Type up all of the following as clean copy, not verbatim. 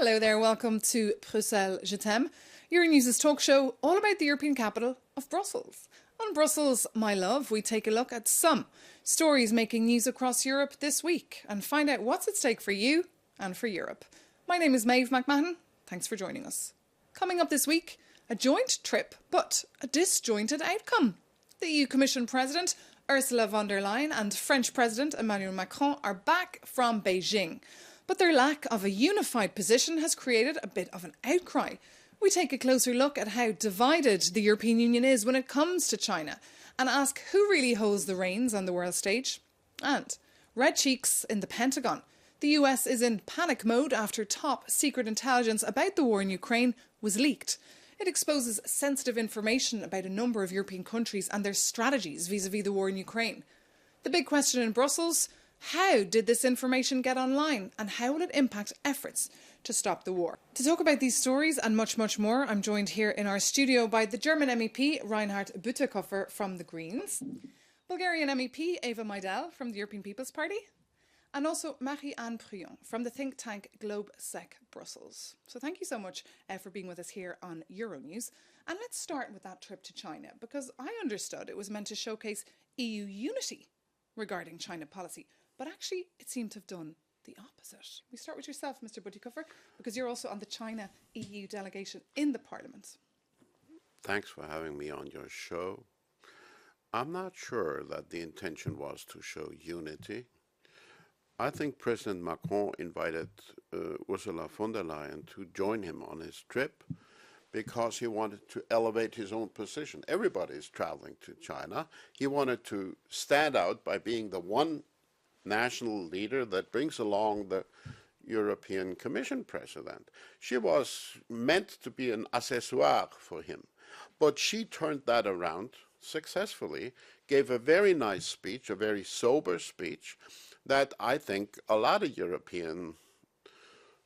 Hello there, welcome to Bruxelles Je t'aime, Euronews' talk show all about the European capital of Brussels. On Brussels, my love, we take a look at some stories making news across Europe this week and find out what's at stake for you and for Europe. My name is Maeve McMahon. Thanks for joining us. Coming up this week, a joint trip, but a disjointed outcome. The EU Commission President Ursula von der Leyen and French President Emmanuel Macron are back from Beijing. But their lack of a unified position has created a bit of an outcry. We take a closer look at how divided the European Union is when it comes to China and ask who really holds the reins on the world stage. And red cheeks in the Pentagon. The US is in panic mode after top secret intelligence about the war in Ukraine was leaked. It exposes sensitive information about a number of European countries and their strategies vis-à-vis the war in Ukraine. The big question in Brussels: how did this information get online and how will it impact efforts to stop the war? To talk about these stories and much, much more, I'm joined here in our studio by the German MEP Reinhard Bütikofer from the Greens, Bulgarian MEP Eva Majdal from the European People's Party, and also Marie-Anne Pruyon from the think tank GlobeSec Brussels. So thank you so much for being with us here on Euronews. And let's start with that trip to China, because I understood it was meant to showcase EU unity regarding China policy. But actually, it seemed to have done the opposite. We start with yourself, Mr. Bütikofer, because you're also on the China EU delegation in the Parliament. Thanks for having me on your show. I'm not sure that the intention was to show unity. I think President Macron invited Ursula von der Leyen to join him on his trip because he wanted to elevate his own position. Everybody is traveling to China. He wanted to stand out by being the one national leader that brings along the European Commission President. She was meant to be an accessoire for him, but she turned that around successfully, gave a very nice speech, a very sober speech, that I think a lot of European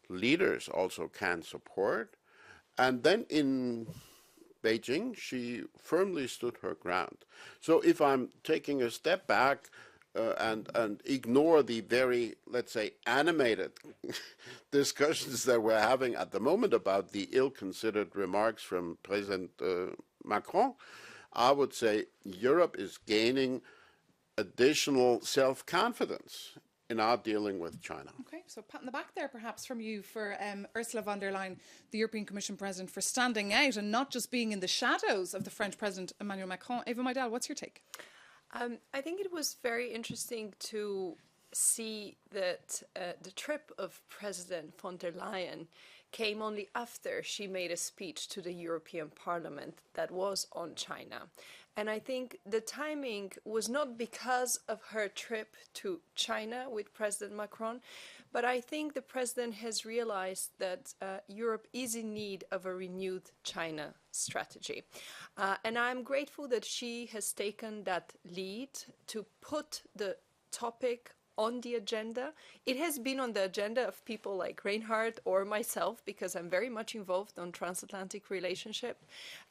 leaders also can support. And then in Beijing, she firmly stood her ground. So if I'm taking a step back and ignore the very, let's say, animated discussions that we're having at the moment about the ill-considered remarks from President Macron, I would say Europe is gaining additional self-confidence in our dealing with China. Okay, so pat on the back there perhaps from you for Ursula von der Leyen, the European Commission President, for standing out and not just being in the shadows of the French President Emmanuel Macron. Eva Majdal, what's your take? I think it was very interesting to see that the trip of President von der Leyen came only after she made a speech to the European Parliament that was on China. And I think the timing was not because of her trip to China with President Macron, but I think the president has realized that Europe is in need of a renewed China strategy. And I'm grateful that she has taken that lead to put the topic on the agenda. It has been on the agenda of people like Reinhard or myself, because I'm very much involved on transatlantic relationship.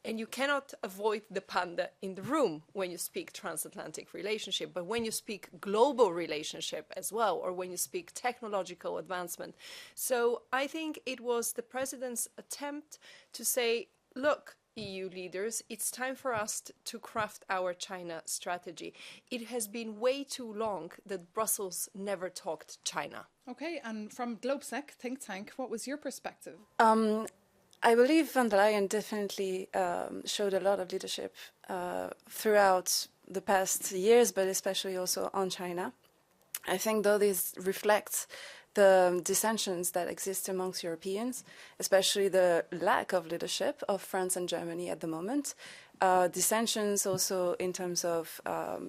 And you cannot avoid the panda in the room when you speak transatlantic relationship, but when you speak global relationship as well, or when you speak technological advancement. So I think it was the president's attempt to say, look, EU leaders, it's time for us to craft our China strategy. It has been way too long that Brussels never talked China. Okay, and from GlobeSec think tank, what was your perspective? I believe von der Leyen definitely showed a lot of leadership throughout the past years, but especially also on China. I think, though, this reflects the dissensions that exist amongst Europeans, especially the lack of leadership of France and Germany at the moment. Dissensions also in terms of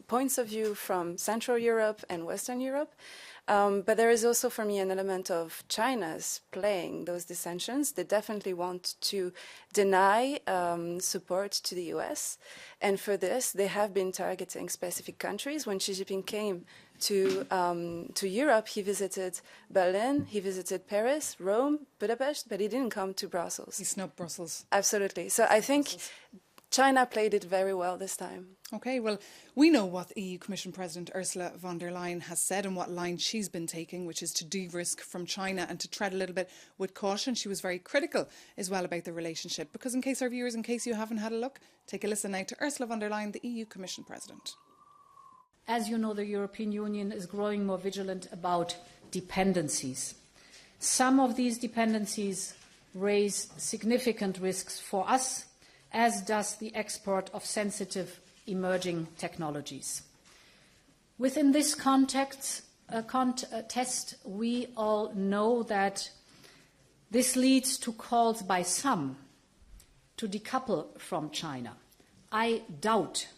points of view from Central Europe and Western Europe. But there is also, for me, an element of China's playing those dissensions. They definitely want to deny support to the US. And for this, they have been targeting specific countries. When Xi Jinping came to Europe, he visited Berlin, he visited Paris, Rome, Budapest, but he didn't come to Brussels. He snubbed Brussels. Absolutely. So I think China played it very well this time. Okay, well, we know what EU Commission President Ursula von der Leyen has said and what line she's been taking, which is to de-risk from China and to tread a little bit with caution. She was very critical as well about the relationship, because in case our viewers, in case you haven't had a look, take a listen now to Ursula von der Leyen, the EU Commission President. As you know, the European Union is growing more vigilant about dependencies. Some of these dependencies raise significant risks for us, as does the export of sensitive emerging technologies. Within this context, we all know that this leads to calls by some to decouple from China. I doubt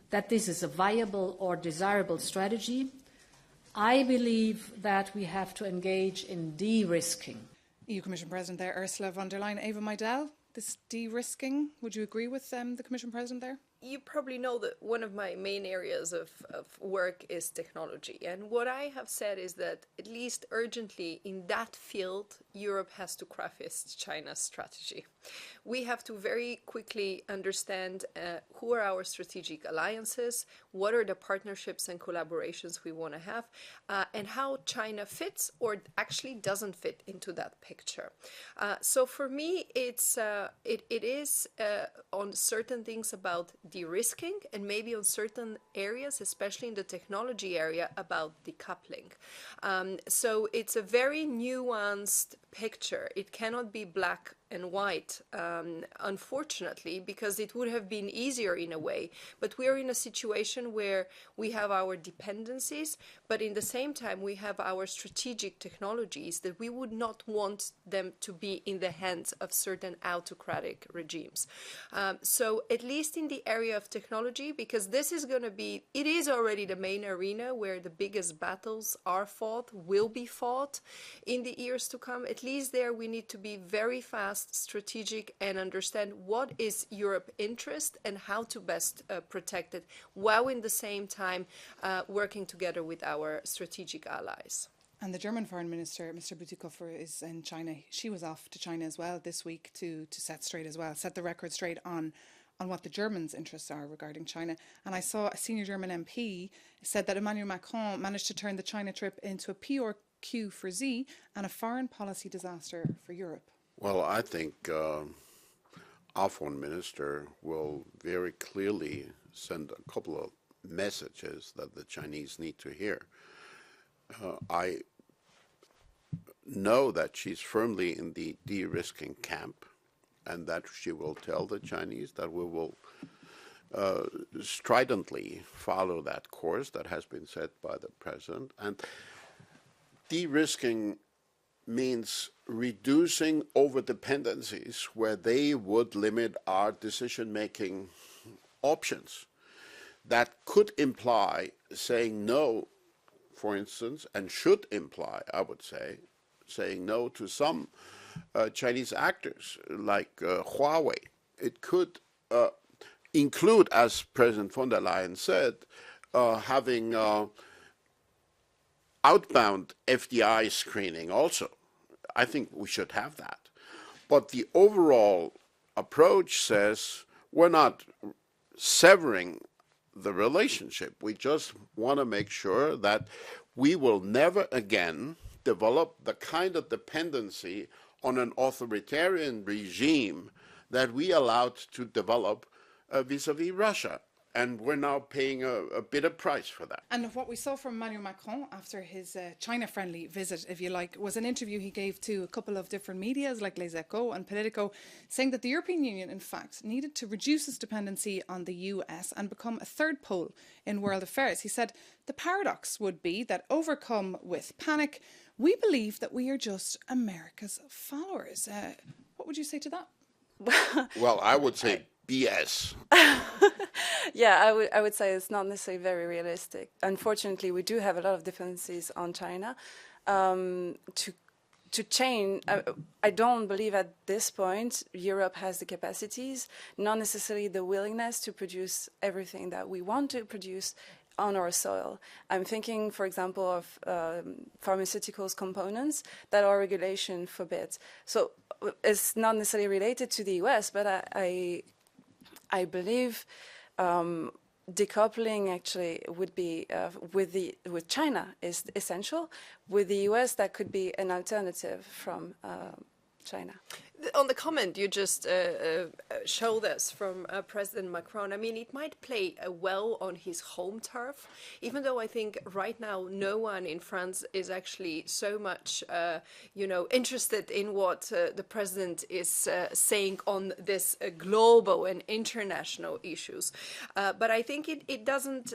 that this is a viable or desirable strategy. I believe that we have to engage in de-risking. EU Commission President there, Ursula von der Leyen. Eva Meidel, this de-risking, would you agree with the Commission President there? You probably know that one of my main areas of work is technology. And what I have said is that, at least urgently in that field, Europe has to craft China's strategy. We have to very quickly understand who are our strategic alliances, what are the partnerships and collaborations we want to have, and how China fits or actually doesn't fit into that picture. So for me, it is on certain things about de-risking, and maybe on certain areas, especially in the technology area, about decoupling. So it's a very nuanced picture. It cannot be black and white, unfortunately, because it would have been easier in a way. But we're in a situation where we have our dependencies, but in the same time we have our strategic technologies that we would not want them to be in the hands of certain autocratic regimes. So at least in the area of technology, because this is going to be, it is already the main arena where the biggest battles are fought, will be fought in the years to come. At least there we need to be very fast, strategic, and understand what is Europe's interest and how to best protect it, while in the same time working together with our strategic allies. And the German Foreign Minister, Mr. Bütikofer, is in China. She was off to China as well this week to set the record straight on what the Germans' interests are regarding China. And I saw a senior German MP said that Emmanuel Macron managed to turn the China trip into a PRQ for Z and a foreign policy disaster for Europe. Well, I think our foreign minister will very clearly send a couple of messages that the Chinese need to hear. I know that she's firmly in the de-risking camp, and that she will tell the Chinese that we will stridently follow that course that has been set by the president. And de-risking means reducing over-dependencies where they would limit our decision-making options. That could imply saying no, for instance, and should imply, I would say, saying no to some Chinese actors like Huawei. It could include, as President von der Leyen said, having outbound FDI screening also. I think we should have that. But the overall approach says we're not severing the relationship. We just want to make sure that we will never again develop the kind of dependency on an authoritarian regime that we allowed to develop vis-a-vis Russia. And we're now paying a bitter price for that. And what we saw from Emmanuel Macron after his China-friendly visit, if you like, was an interview he gave to a couple of different medias like Les Echos and Politico, saying that the European Union, in fact, needed to reduce its dependency on the US and become a third pole in world affairs. He said the paradox would be that, overcome with panic, we believe that we are just America's followers. What would you say to that? Well, I would say BS. Yeah, I would say it's not necessarily very realistic. Unfortunately, we do have a lot of dependencies on China. To change, I don't believe at this point Europe has the capacities, not necessarily the willingness to produce everything that we want to produce on our soil. I'm thinking, for example, of pharmaceuticals components that our regulation forbids. So it's not necessarily related to the US, but I believe decoupling actually would be with China is essential. With the US, that could be an alternative from China. On the comment you just showed us from President Macron, I mean, it might play well on his home turf, even though I think right now no one in France is actually so much, interested in what the president is saying on this global and international issues. But I think it doesn't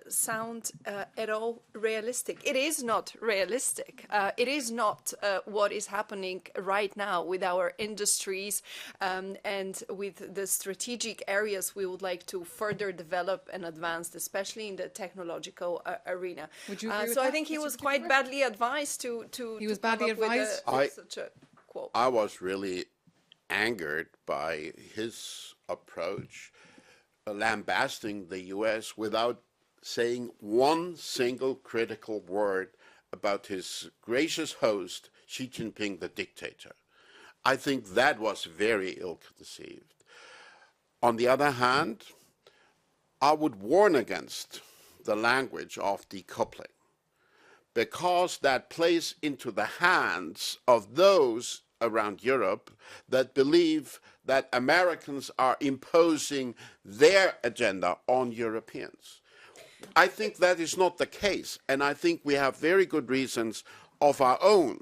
sound at all realistic. It is not realistic. It is not what is happening right now with our industries and with the strategic areas we would like to further develop and advance, especially in the technological arena. Would you agree with so that, I think he Mr. was quite badly advised to He was come badly up with advised? such a quote. I was really angered by his approach, lambasting the US without saying one single critical word about his gracious host, Xi Jinping, the dictator. I think that was very ill-conceived. On the other hand, I would warn against the language of decoupling, because that plays into the hands of those around Europe that believe that Americans are imposing their agenda on Europeans. I think that is not the case, and I think we have very good reasons of our own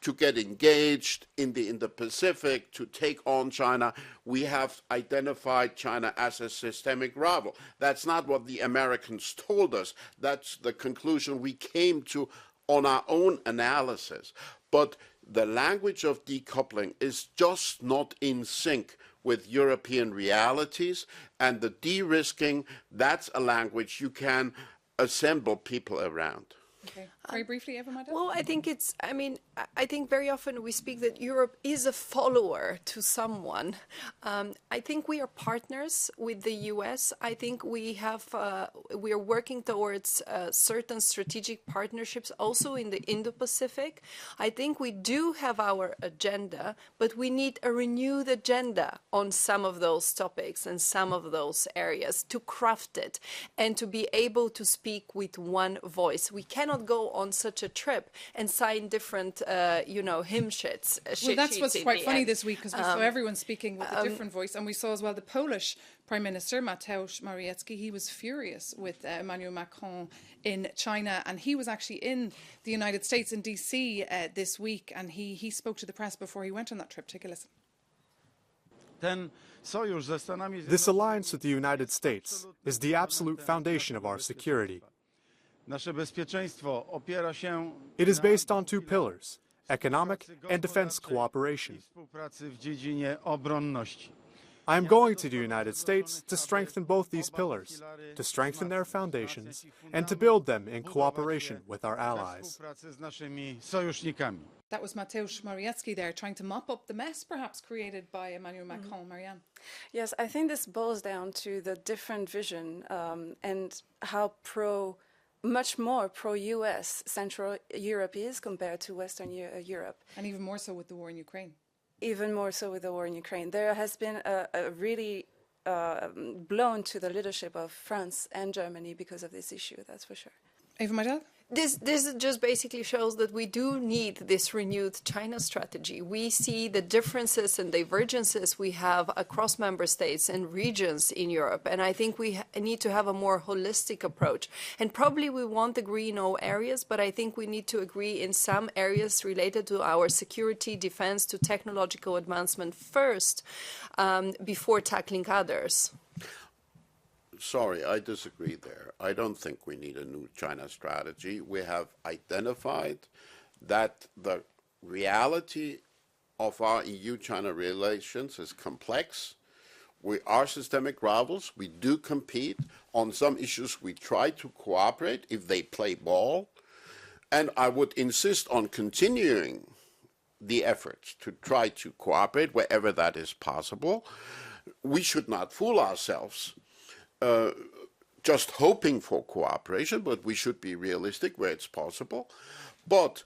to get engaged in the Indo-Pacific, to take on China. We have identified China as a systemic rival. That's not what the Americans told us. That's the conclusion we came to on our own analysis. But the language of decoupling is just not in sync with European realities, and the de-risking, that's a language you can assemble people around. Okay. Very briefly, Eva Maida? Well, I think I think very often we speak that Europe is a follower to someone. I think we are partners with the US. I think we are working towards certain strategic partnerships also in the Indo-Pacific. I think we do have our agenda, but we need a renewed agenda on some of those topics and some of those areas to craft it and to be able to speak with one voice. We cannot go on such a trip and sign different, hymn sheets. Well, that's what's quite funny this week, because we saw everyone speaking with a different voice, and we saw as well the Polish Prime Minister, Mateusz Morawiecki. He was furious with Emmanuel Macron in China, and he was actually in the United States, in DC this week, and he spoke to the press before he went on that trip. Take a listen. This alliance with the United States is the absolute foundation of our security. It is based on two pillars: economic and defense cooperation. I am going to the United States to strengthen both these pillars, to strengthen their foundations, and to build them in cooperation with our allies. That was Mateusz Morawiecki there, trying to mop up the mess perhaps created by Emmanuel Macron. Marianne? Yes, I think this boils down to the different vision and how much more pro-US Central Europe is compared to Western Europe. And even more so with the war in Ukraine. Even more so with the war in Ukraine. There has been a really blown to the leadership of France and Germany because of this issue, that's for sure. Eva Maida? This just basically shows that we do need this renewed China strategy. We see the differences and divergences we have across member states and regions in Europe, and I think we need to have a more holistic approach. And probably we won't agree in all areas, but I think we need to agree in some areas related to our security, defense, to technological advancement first, before tackling others. Sorry, I disagree there. I don't think we need a new China strategy. We have identified that the reality of our EU-China relations is complex. We are systemic rivals. We do compete. On some issues, we try to cooperate if they play ball. And I would insist on continuing the efforts to try to cooperate wherever that is possible. We should not fool ourselves just hoping for cooperation, but we should be realistic where it's possible. But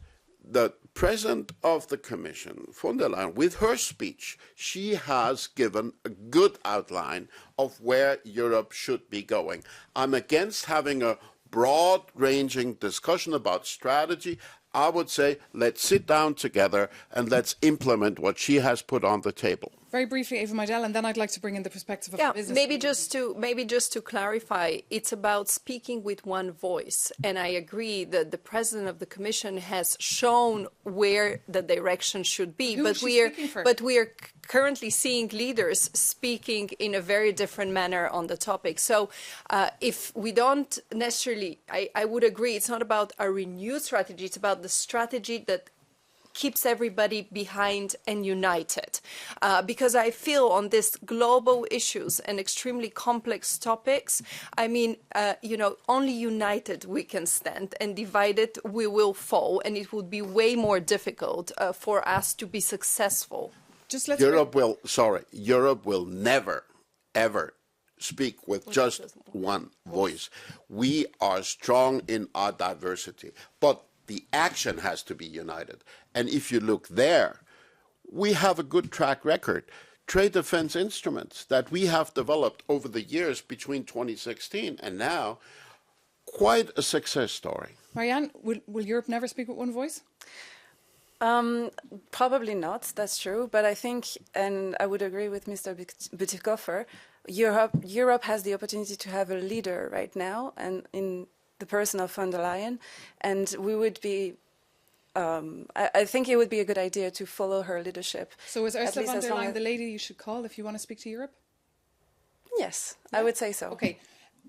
the president of the Commission, von der Leyen, with her speech, she has given a good outline of where Europe should be going. I'm against having a broad-ranging discussion about strategy. I would say let's sit down together and let's implement what she has put on the table. Very briefly, Eva Meidel, and then I'd like to bring in the perspective of the business. Maybe just to clarify, it's about speaking with one voice, and I agree that the president of the Commission has shown where the direction should be. Who is she speaking for? But we are currently seeing leaders speaking in a very different manner on the topic. So if we don't necessarily, I would agree, it's not about a renewed strategy, it's about the strategy that keeps everybody behind and united. Because I feel on these global issues and extremely complex topics, I mean, only united we can stand, and divided we will fall, and it would be way more difficult for us to be successful. Europe will never, ever speak with just one voice. We are strong in our diversity, but the action has to be united. And if you look there, we have a good track record. Trade defense instruments that we have developed over the years between 2016 and now, quite a success story. Marianne, will Europe never speak with one voice? Probably not, that's true. But I think, and I would agree with Mr. Bütikofer, Europe has the opportunity to have a leader right now, and in the person of von der Leyen, and we would be, I think it would be a good idea to follow her leadership. So is Ursula von der Leyen the lady you should call if you want to speak to Europe? Yes, yeah. I would say so. Okay.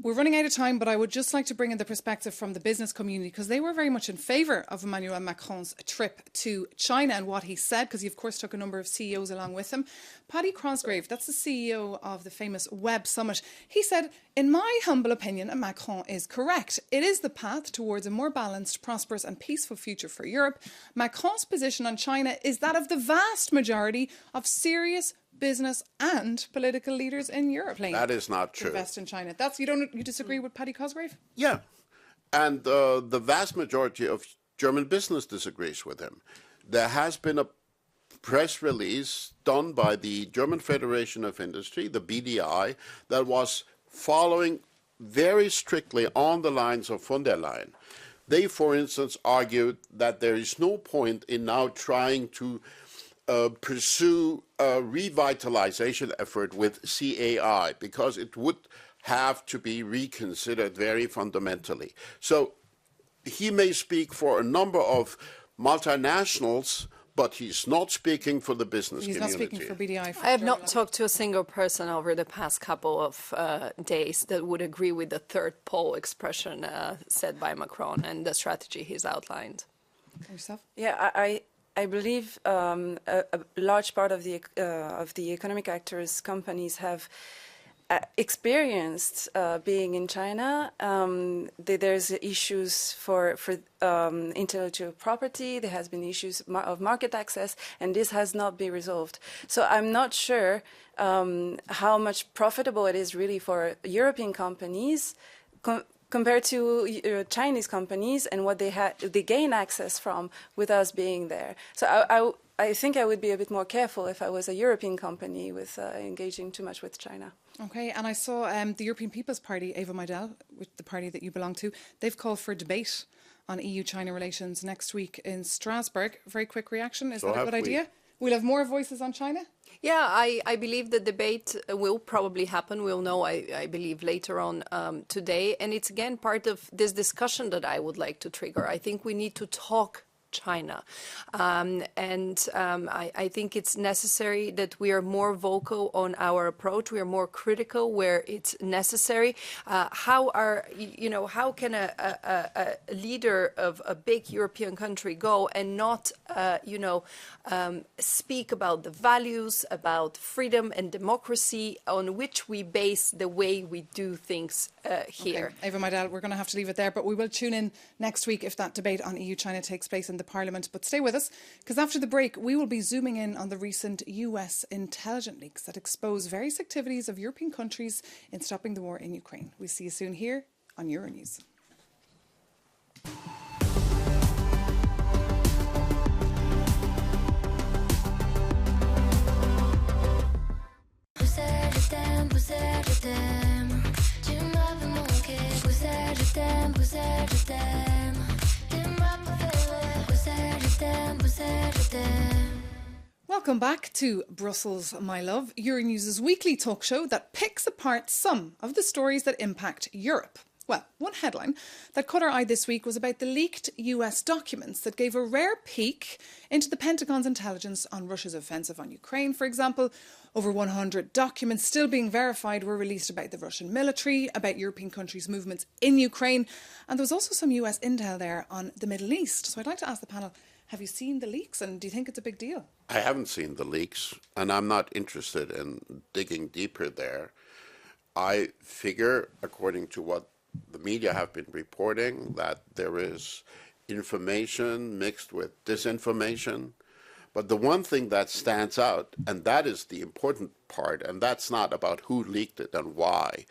We're running out of time, but I would just like to bring in the perspective from the business community, because they were very much in favour of Emmanuel Macron's trip to China and what he said, because he, of course, took a number of CEOs along with him. Paddy Cosgrave, that's the CEO of the famous Web Summit, he said, in my humble opinion, Macron is correct. It is the path towards a more balanced, prosperous and peaceful future for Europe. Macron's position on China is that of the vast majority of serious business and political leaders in Europe. That is not true. Invest in China. You disagree with Paddy Cosgrave? Yeah, and the vast majority of German business disagrees with him. There has been a press release done by the German Federation of Industry, the BDI, that was following very strictly on the lines of von der Leyen. They, for instance, argued that there is no point in now trying to pursue a revitalization effort with CAI, because it would have to be reconsidered very fundamentally. So he may speak for a number of multinationals, but he's not speaking for the business community. He's not speaking for BDI. I have not talked to a single person over the past couple of days that would agree with the third pole expression said by Macron and the strategy he's outlined. Yourself? Yeah, I believe a large part of the economic actors, companies have experienced being in China. There's issues for intellectual property. There has been issues of market access, and this has not been resolved. So I'm not sure how much profitable it is really for European companies compared to Chinese companies and what they gain access from with us being there. So I think I would be a bit more careful if I was a European company with engaging too much with China. Okay, and I saw the European People's Party, Eva Meidel, with the party that you belong to, they've called for a debate on EU-China relations next week in Strasbourg. Very quick reaction. Is that a good idea? We'll have more voices on China? Yeah, I believe the debate will probably happen. We'll know, I believe, later on today. And it's, again, part of this discussion that I would like to trigger. I think we need to talk China. I think it's necessary that we are more vocal on our approach. We are more critical where it's necessary. How can a leader of a big European country go and not, speak about the values, about freedom and democracy on which we base the way we do things here? Okay. Eva Meidel, we're going to have to leave it there, but we will tune in next week if that debate on EU-China takes place in the Parliament. But stay with us, because after the break, we will be zooming in on the recent US intelligence leaks that expose various activities of European countries in stopping the war in Ukraine. We'll see you soon here on Euronews. t'aime, Bruxelles, je t'aime. Tu m'avais manqué, Bruxelles, je t'aime, Bruxelles, je t'aime. T'es ma préférée, Bruxelles, je t'aime, Bruxelles, je t'aime. Welcome back to Brussels, my love, Euronews' weekly talk show that picks apart some of the stories that impact Europe. Well, one headline that caught our eye this week was about the leaked US documents that gave a rare peek into the Pentagon's intelligence on Russia's offensive on Ukraine, for example. Over 100 documents still being verified were released about the Russian military, about European countries' movements in Ukraine, and there was also some US intel there on the Middle East. So I'd like to ask the panel, have you seen the leaks and do you think it's a big deal? I haven't seen the leaks, and I'm not interested in digging deeper there. I figure, according to what the media have been reporting, that there is information mixed with disinformation. But the one thing that stands out, and that is the important part, and that's not about who leaked it and why.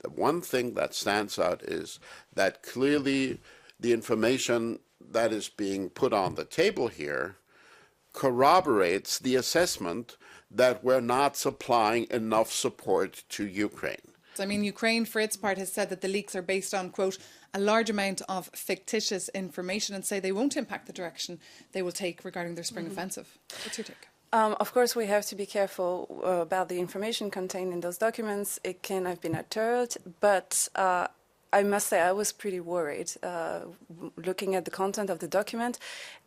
The one thing that stands out is that clearly the information that is being put on the table here corroborates the assessment that we're not supplying enough support to Ukraine. I mean, Ukraine, for its part, has said that the leaks are based on, quote, a large amount of fictitious information and say they won't impact the direction they will take regarding their spring offensive. What's your take? Of course, we have to be careful about the information contained in those documents. It can have been altered, but I must say I was pretty worried looking at the content of the document.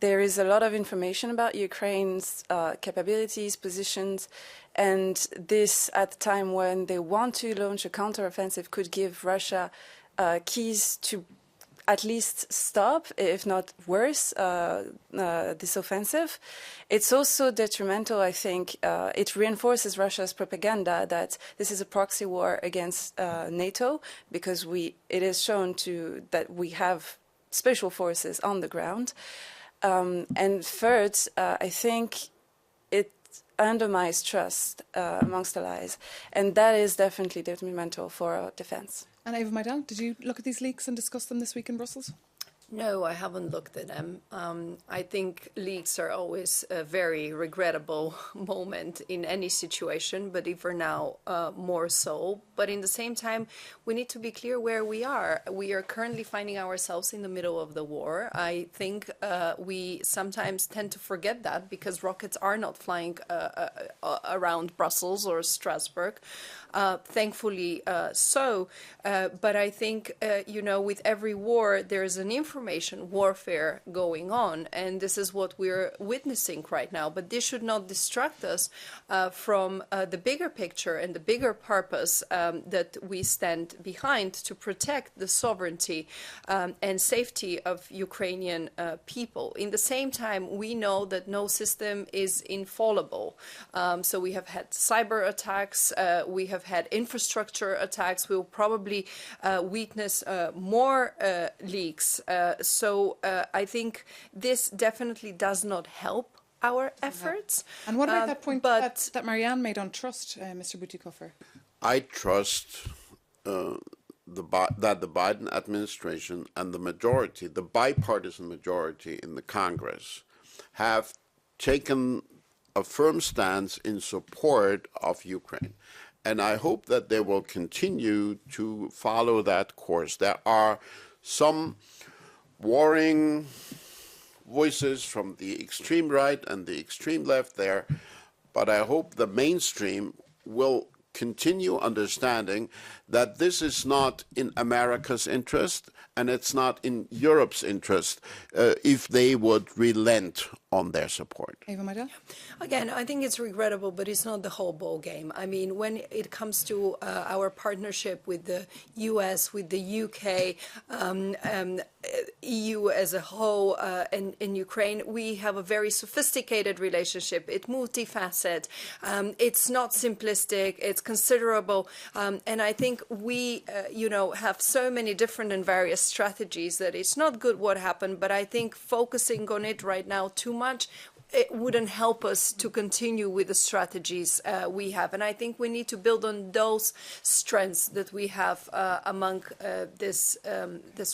There is a lot of information about Ukraine's capabilities, positions, and this at the time when they want to launch a counteroffensive could give Russia keys to at least stop, if not worse, this offensive. It's also detrimental, I think. It reinforces Russia's propaganda that this is a proxy war against NATO, because it is shown that we have special forces on the ground. And third, I think it undermines trust amongst allies, and that is definitely detrimental for our defense. And Eva Maidel, did you look at these leaks and discuss them this week in Brussels? No, I haven't looked at them. I think leaks are always a very regrettable moment in any situation, but even now more so. But in the same time, we need to be clear where we are. We are currently finding ourselves in the middle of the war. I think we sometimes tend to forget that because rockets are not flying around Brussels or Strasbourg. Thankfully so. But I think, with every war, there is an information warfare going on. And this is what we're witnessing right now. But this should not distract us from the bigger picture and the bigger purpose that we stand behind to protect the sovereignty and safety of Ukrainian people. In the same time, we know that no system is infallible. So we have had cyber attacks, we have had infrastructure attacks, we will probably witness more leaks. So I think this definitely does not help our efforts. And what about that point that Marianne made on trust, Mr. Bütikofer? I trust that the Biden administration and the majority, the bipartisan majority in the Congress, have taken a firm stance in support of Ukraine. And I hope that they will continue to follow that course. There are some warring voices from the extreme right and the extreme left there, but I hope the mainstream will continue understanding that this is not in America's interest and it's not in Europe's interest if they would relent on their support. Eva Maidel? Again, I think it's regrettable, but it's not the whole ball game. I mean, when it comes to our partnership with the US, with the UK, EU as a whole, and in Ukraine, we have a very sophisticated relationship. It's multifaceted. It's not simplistic. It's considerable. And I think we, have so many different and various strategies that it's not good what happened, but I think focusing on it right now too much it wouldn't help us to continue with the strategies we have. And I think we need to build on those strengths that we have among this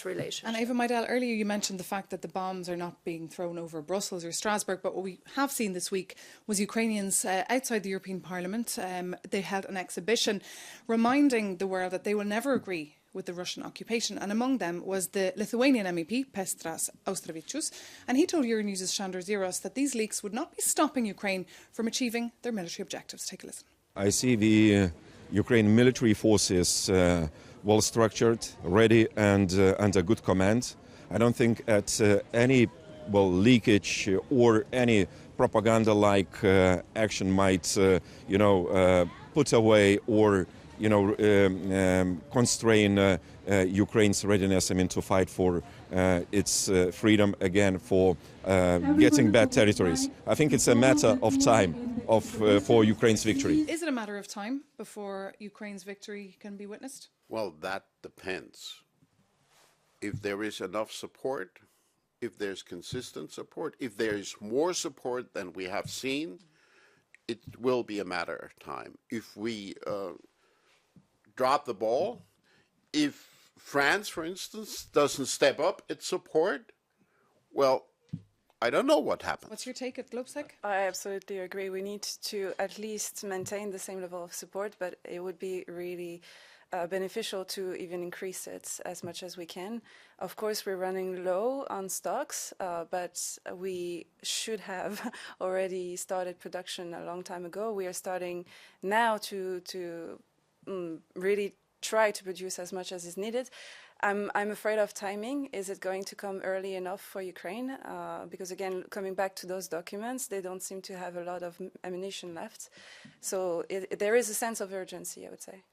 relationship. And Eva Maidel, earlier you mentioned the fact that the bombs are not being thrown over Brussels or Strasbourg, but what we have seen this week was Ukrainians outside the European Parliament. They held an exhibition reminding the world that they will never agree with the Russian occupation, and among them was the Lithuanian MEP Petras Auštrevičius, and he told Euronews' Sandor Ziros that these leaks would not be stopping Ukraine from achieving their military objectives. Take a listen. I see the Ukraine military forces well structured, ready and under good command. I don't think at any leakage or any propaganda-like action might put away or constrain Ukraine's readiness, to fight for its freedom again, for getting back territories. I think it's a matter of time for Ukraine's victory. Is it a matter of time before Ukraine's victory can be witnessed? Well, that depends. If there is enough support, if there's consistent support, if there is more support than we have seen, it will be a matter of time. If we drop the ball, if France, for instance, doesn't step up its support, well, I don't know what happens. What's your take at Globsec? I absolutely agree. We need to at least maintain the same level of support, but it would be really beneficial to even increase it as much as we can. Of course, we're running low on stocks, but we should have already started production a long time ago. We are starting now to really try to produce as much as is needed. I'm afraid of timing. Is it going to come early enough for Ukraine? Because again, coming back to those documents, they don't seem to have a lot of ammunition left. So there is a sense of urgency, I would say.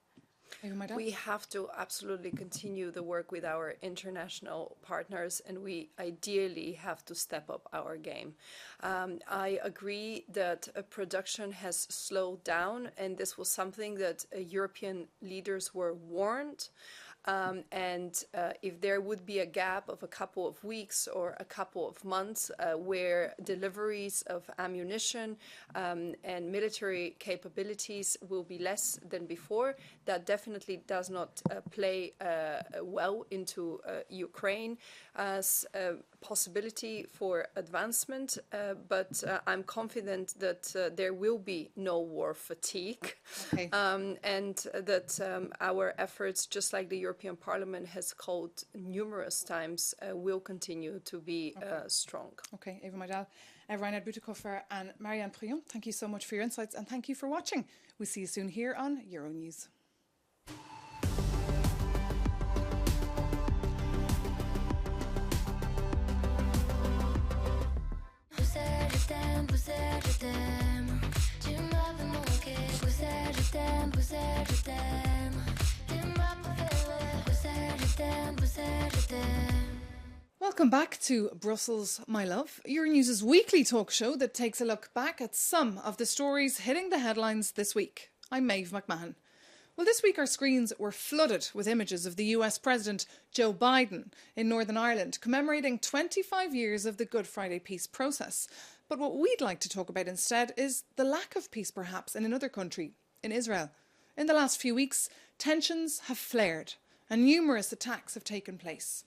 We have to absolutely continue the work with our international partners, and we ideally have to step up our game. I agree that production has slowed down, and this was something that European leaders were warned. And if there would be a gap of a couple of weeks or a couple of months where deliveries of ammunition and military capabilities will be less than before, that definitely does not play well into Ukraine as a possibility for advancement, but I'm confident that there will be no war fatigue, okay. And that our efforts, just like the European Parliament has called numerous times, will continue to be strong. Okay, Eva Maidel, Reinhard Bütikofer and Marianne Prion, thank you so much for your insights and thank you for watching. We'll see you soon here on Euronews. Welcome back to Brussels, my love, Euronews' weekly talk show that takes a look back at some of the stories hitting the headlines this week. I'm Maeve McMahon. Well, this week our screens were flooded with images of the US President Joe Biden in Northern Ireland commemorating 25 years of the Good Friday peace process. But what we'd like to talk about instead is the lack of peace perhaps in another country, in Israel. In the last few weeks, tensions have flared and numerous attacks have taken place.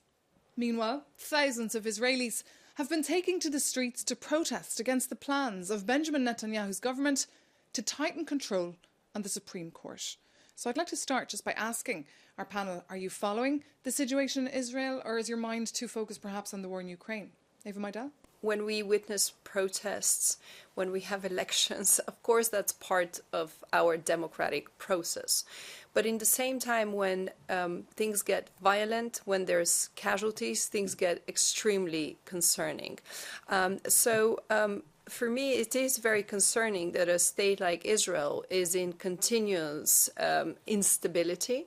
Meanwhile, thousands of Israelis have been taking to the streets to protest against the plans of Benjamin Netanyahu's government to tighten control on the Supreme Court. So I'd like to start just by asking our panel, are you following the situation in Israel, or is your mind too focused perhaps on the war in Ukraine? Eva Maidel? When we witness protests, when we have elections, of course that's part of our democratic process. But in the same time, when things get violent, when there's casualties, things get extremely concerning. For me, it is very concerning that a state like Israel is in continuous instability.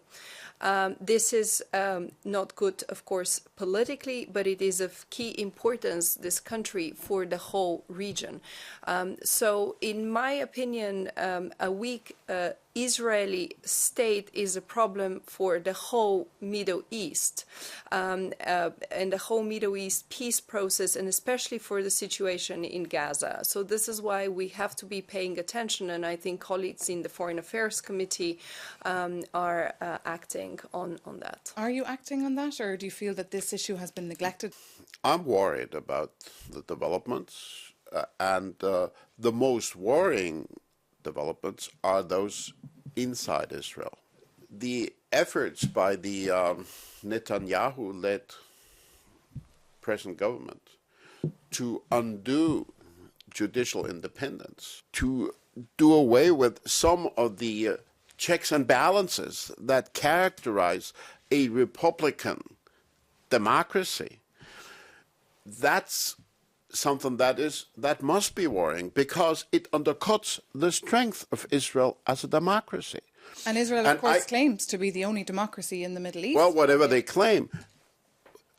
This is not good, of course, politically, but it is of key importance, this country, for the whole region. So in my opinion, a weak Israeli state is a problem for the whole Middle East and the whole Middle East peace process, and especially for the situation in Gaza. So this is why we have to be paying attention, and I think colleagues in the Foreign Affairs Committee are acting on that. Are you acting on that, or do you feel that this issue has been neglected? I'm worried about the developments, and the most worrying developments are those inside Israel. The efforts by the Netanyahu-led present government to undo judicial independence, to do away with some of the checks and balances that characterize a Republican democracy, that's something that must be worrying, because it undercuts the strength of Israel as a democracy. And Israel, of course, claims to be the only democracy in the Middle East. Well, whatever they claim,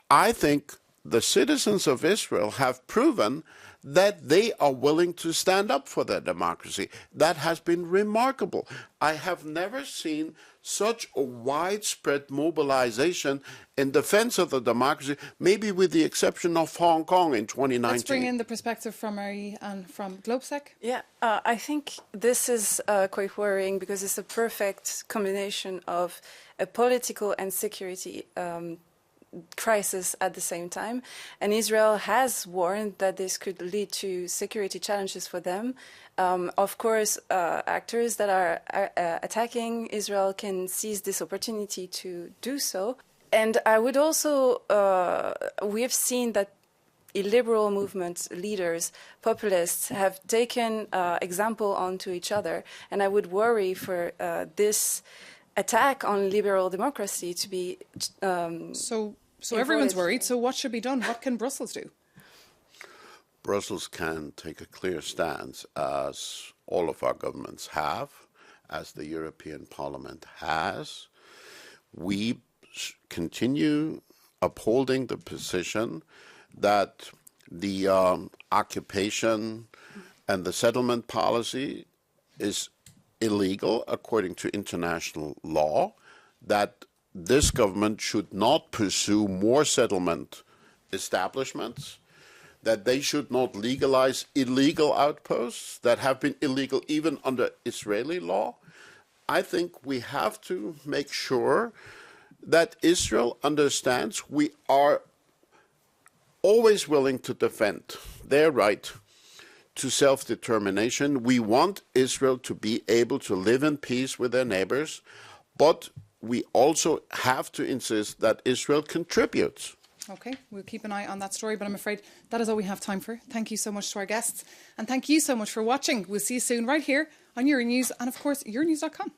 I think the citizens of Israel have proven that they are willing to stand up for their democracy. That has been remarkable. I have never seen such a widespread mobilization in defense of the democracy, maybe with the exception of Hong Kong in 2019. Let's bring in the perspective from Marie and from Globsec. Yeah, I think this is quite worrying, because it's a perfect combination of a political and security crisis at the same time. And Israel has warned that this could lead to security challenges for them. Of course, actors that are attacking Israel can seize this opportunity to do so. And I would also, we have seen that illiberal movement leaders, populists, have taken example onto each other. And I would worry for this attack on liberal democracy to be So everyone's worried. So what should be done? What can Brussels do? Brussels can take a clear stance, as all of our governments have, as the European Parliament has. We continue upholding the position that the occupation and the settlement policy is illegal according to international law, that this government should not pursue more settlement establishments, that they should not legalize illegal outposts that have been illegal even under Israeli law. I think we have to make sure that Israel understands we are always willing to defend their right to self-determination. We want Israel to be able to live in peace with their neighbors, but we also have to insist that Israel contributes. Okay, we'll keep an eye on that story, but I'm afraid that is all we have time for. Thank you so much to our guests, and thank you so much for watching. We'll see you soon right here on Euronews, and of course, Euronews.com.